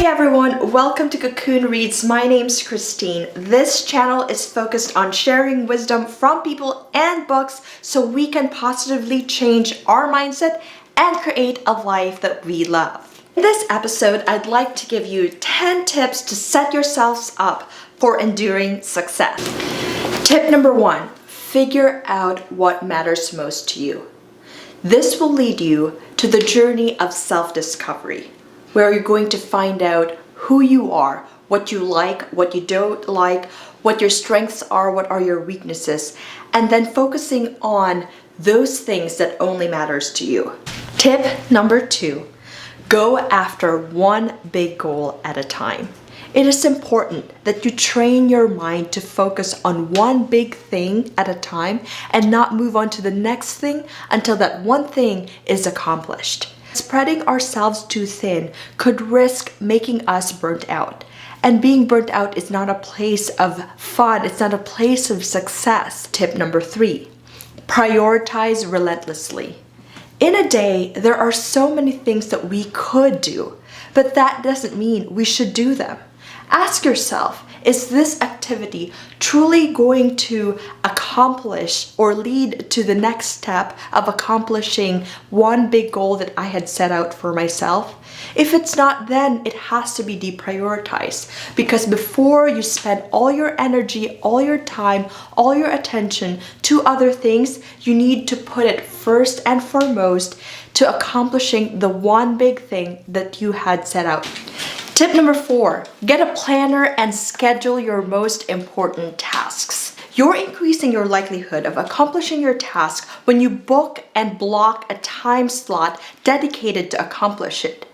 Hey everyone, welcome to Cocoon Reads. My name's Christine. This channel is focused on sharing wisdom from people and books so we can positively change our mindset and create a life that we love. In this episode, I'd like to give you 10 tips to set yourselves up for enduring success. Tip number 1, figure out what matters most to you. This will lead you to the journey of self-discovery, where you're going to find out who you are, what you like, what you don't like, what your strengths are, what are your weaknesses, and then focusing on those things that only matters to you. Tip number 2, go after one big goal at a time. It is important that you train your mind to focus on one big thing at a time and not move on to the next thing until that one thing is accomplished. Spreading ourselves too thin could risk making us burnt out. And being burnt out is not a place of fun, it's not a place of success. Tip number 3, prioritize relentlessly. In a day, there are so many things that we could do, but that doesn't mean we should do them. Ask yourself, is this activity truly going to accomplish or lead to the next step of accomplishing one big goal that I had set out for myself? If it's not, then it has to be deprioritized, because before you spend all your energy, all your time, all your attention to other things, you need to put it first and foremost to accomplishing the one big thing that you had set out. Tip number 4, get a planner and schedule your most important tasks. You're increasing your likelihood of accomplishing your task when you book and block a time slot dedicated to accomplish it.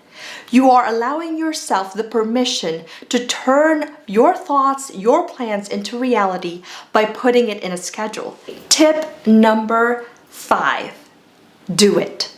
You are allowing yourself the permission to turn your thoughts, your plans into reality by putting it in a schedule. Tip number 5, do it.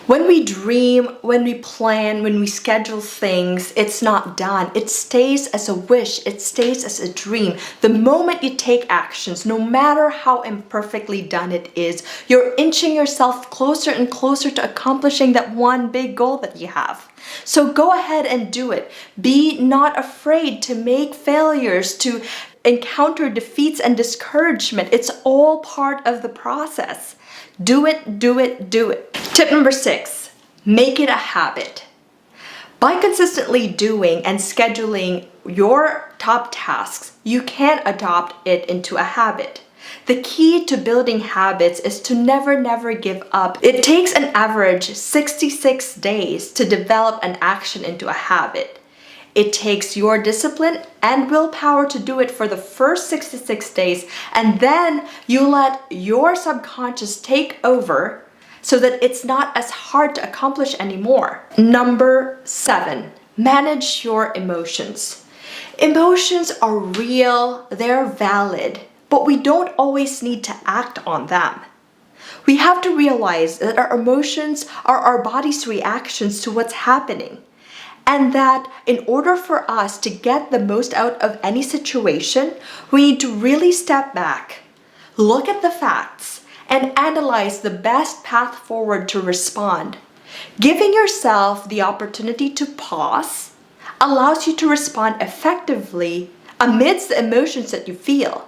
When we dream, when we plan, when we schedule things, it's not done. It stays as a wish. It stays as a dream. The moment you take actions, no matter how imperfectly done it is, you're inching yourself closer and closer to accomplishing that one big goal that you have. So go ahead and do it. Be not afraid to make failures, to encounter defeats and discouragement. It's all part of the process. Do it, do it, do it. Tip number 6, make it a habit. By consistently doing and scheduling your top tasks, you can adopt it into a habit. The key to building habits is to never give up. It takes an average 66 days to develop an action into a habit. It takes your discipline and willpower to do it for the first 66 days, and then you let your subconscious take over so that it's not as hard to accomplish anymore. Number 7, manage your emotions. Emotions are real, they're valid, but we don't always need to act on them. We have to realize that our emotions are our body's reactions to what's happening. And that in order for us to get the most out of any situation, we need to really step back, look at the facts, and analyze the best path forward to respond. Giving yourself the opportunity to pause allows you to respond effectively amidst the emotions that you feel.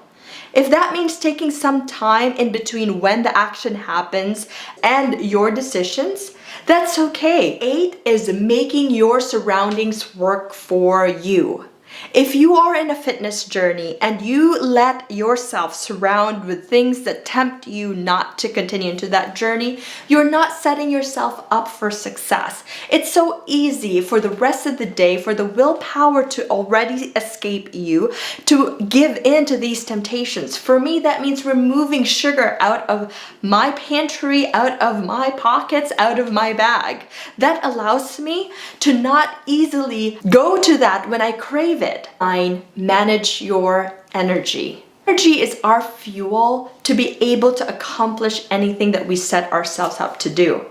If that means taking some time in between when the action happens and your decisions, that's okay. 8 is making your surroundings work for you. If you are in a fitness journey and you let yourself surround with things that tempt you not to continue into that journey, you're not setting yourself up for success. It's so easy for the rest of the day, for the willpower to already escape you, to give in to these temptations. For me, that means removing sugar out of my pantry, out of my pockets, out of my bag. That allows me to not easily go to that when I crave it. 9, manage your energy. Energy is our fuel to be able to accomplish anything that we set ourselves up to do.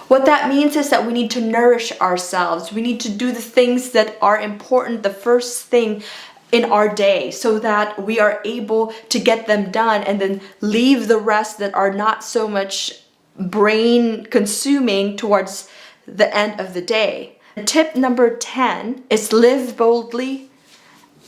What that means is that we need to nourish ourselves. We need to do the things that are important the first thing in our day so that we are able to get them done and then leave the rest that are not so much brain consuming towards the end of the day. Tip number 10 is live boldly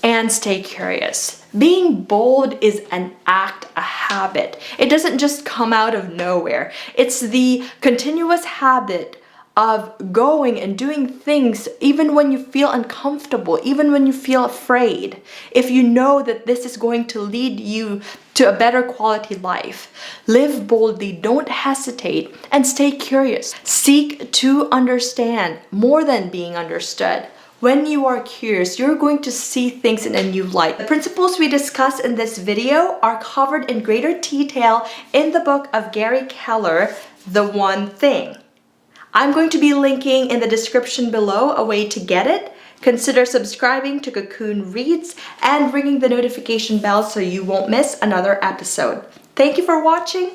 and stay curious. Being bold is an act, a habit. It doesn't just come out of nowhere. It's the continuous habit of going and doing things even when you feel uncomfortable, even when you feel afraid. If you know that this is going to lead you to a better quality life, live boldly, don't hesitate, and stay curious. Seek to understand more than being understood. When you are curious, you're going to see things in a new light. The principles we discuss in this video are covered in greater detail in the book of Gary Keller, The One Thing. I'm going to be linking in the description below a way to get it. Consider subscribing to Cocoon Reads and ringing the notification bell so you won't miss another episode. Thank you for watching.